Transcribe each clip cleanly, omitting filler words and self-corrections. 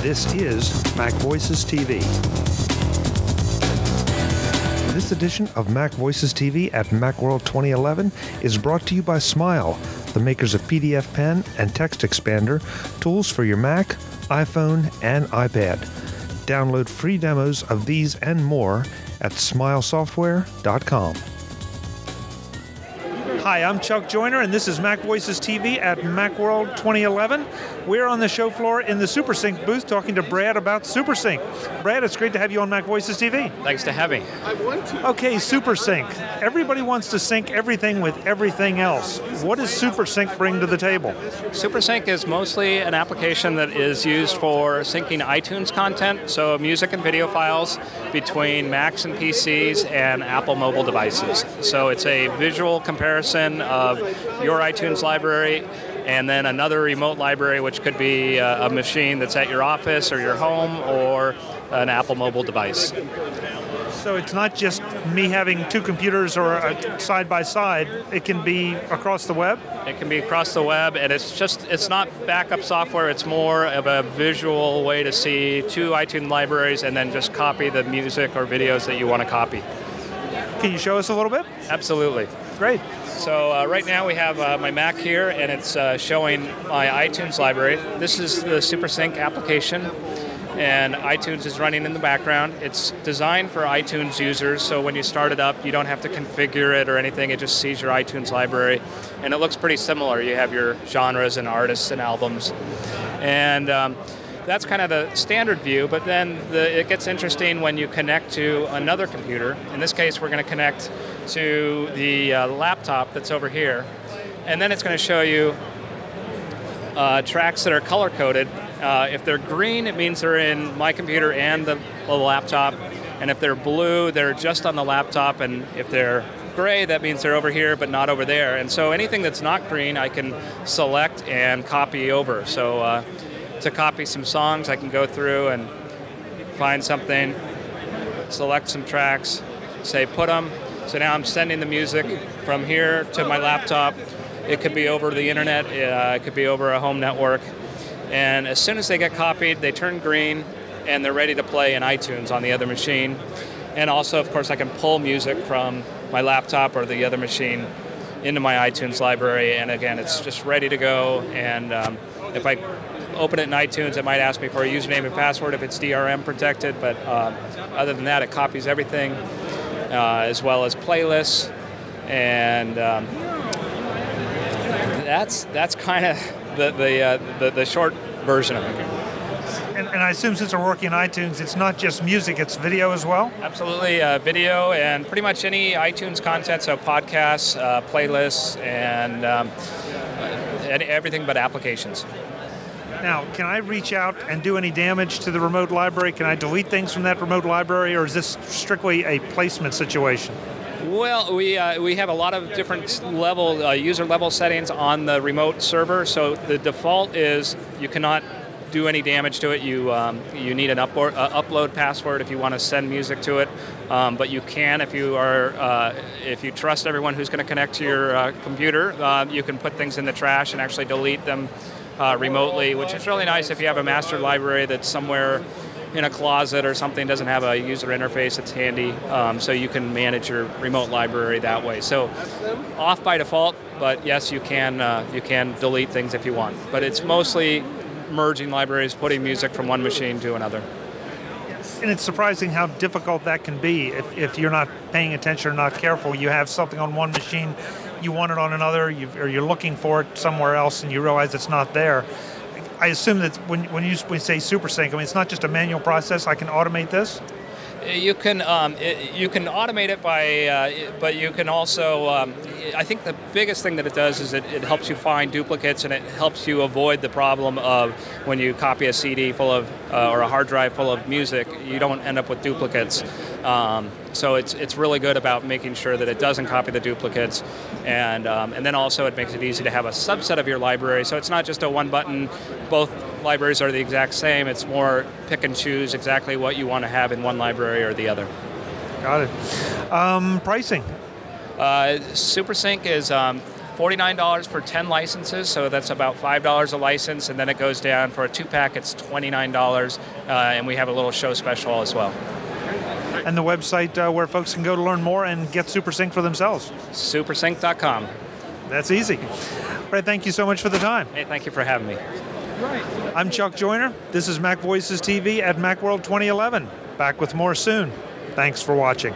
This is MacVoices TV. This edition of MacVoices TV at Macworld 2011 is brought to you by Smile, the makers of PDF Pen and Text Expander, tools for your Mac, iPhone, and iPad. Download free demos of these and more at smilesoftware.com. Hi, I'm Chuck Joyner, and this is MacVoices TV at Macworld 2011. We're on the show floor in the SuperSync booth talking to Brad about SuperSync. Brad, it's great to have you on MacVoices TV. Thanks to having me. Okay, SuperSync. Everybody wants to sync everything with everything else. What does SuperSync bring to the table? SuperSync is mostly an application that is used for syncing iTunes content, so music and video files between Macs and PCs and Apple mobile devices. So it's a visual comparison of your iTunes library and then another remote library, which could be a machine that's at your office or your home or an Apple mobile device. So it's not just me having two computers or side by side. It can be across the web? It can be across the web, and it's not backup software. It's more of a visual way to see two iTunes libraries and then just copy the music or videos that you want to copy. Can you show us a little bit? Absolutely. Great. So right now we have my Mac here, and it's showing my iTunes library. This is the SuperSync application, and iTunes is running in the background. It's designed for iTunes users, so when you start it up, you don't have to configure it or anything. It just sees your iTunes library, and it looks pretty similar. You have your genres and artists and albums, and that's kind of the standard view, but then it gets interesting when you connect to another computer. In this case, we're going to connect to the laptop that's over here, and then it's going to show you tracks that are color-coded. If they're green, it means they're in my computer and the laptop, and if they're blue, they're just on the laptop, and if they're gray, that means they're over here but not over there. And so anything that's not green, I can select and copy over. So to copy some songs, I can go through and find something, select some tracks, say put them. So now I'm sending the music from here to my laptop. It could be over the internet, it could be over a home network. And as soon as they get copied, they turn green and they're ready to play in iTunes on the other machine. And also, of course, I can pull music from my laptop or the other machine into my iTunes library. And again, it's just ready to go. And if I open it in iTunes, it might ask me for a username and password if it's DRM protected, but other than that, it copies everything, as well as playlists, and that's kind of the short version of it. And I assume since we're working on iTunes, it's not just music, it's video as well? Absolutely, video and pretty much any iTunes content, so podcasts, playlists, and everything but applications. Now, can I reach out and do any damage to the remote library? Can I delete things from that remote library, or is this strictly a placement situation? Well, we have a lot of different user level settings on the remote server. So the default is you cannot do any damage to it. You need an upload password if you want to send music to it. But you can, if you trust everyone who's going to connect to your computer, you can put things in the trash and actually delete them remotely, which is really nice if you have a master library that's somewhere in a closet or something, doesn't have a user interface. It's handy, so you can manage your remote library that way. So off by default, but yes, you can delete things if you want. But it's mostly merging libraries, putting music from one machine to another. And it's surprising how difficult that can be if you're not paying attention or not careful. You have something on one machine, you want it on another, or you're looking for it somewhere else and you realize it's not there. I assume that when you say SuperSync, I mean, it's not just a manual process. I can automate this? You can automate it but you can also, I think the biggest thing that it does is it helps you find duplicates, and it helps you avoid the problem of when you copy a CD full of, or a hard drive full of music, you don't end up with duplicates. So it's really good about making sure that it doesn't copy the duplicates, and then also it makes it easy to have a subset of your library. So it's not just a one button, both libraries are the exact same. It's more pick and choose exactly what you want to have in one library or the other. Got it. Pricing? SuperSync is $49 for 10 licenses, so that's about $5 a license, and then it goes down for a 2-pack, it's $29, and we have a little show special as well. And the website where folks can go to learn more and get SuperSync for themselves? SuperSync.com. That's easy. All right, thank you so much for the time. Hey, thank you for having me. I'm Chuck Joyner. This is MacVoices TV at Macworld 2011. Back with more soon. Thanks for watching.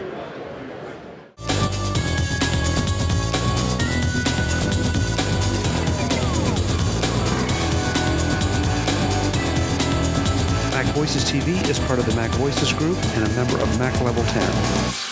MacVoices TV is part of the MacVoices Group and a member of Mac Level 10.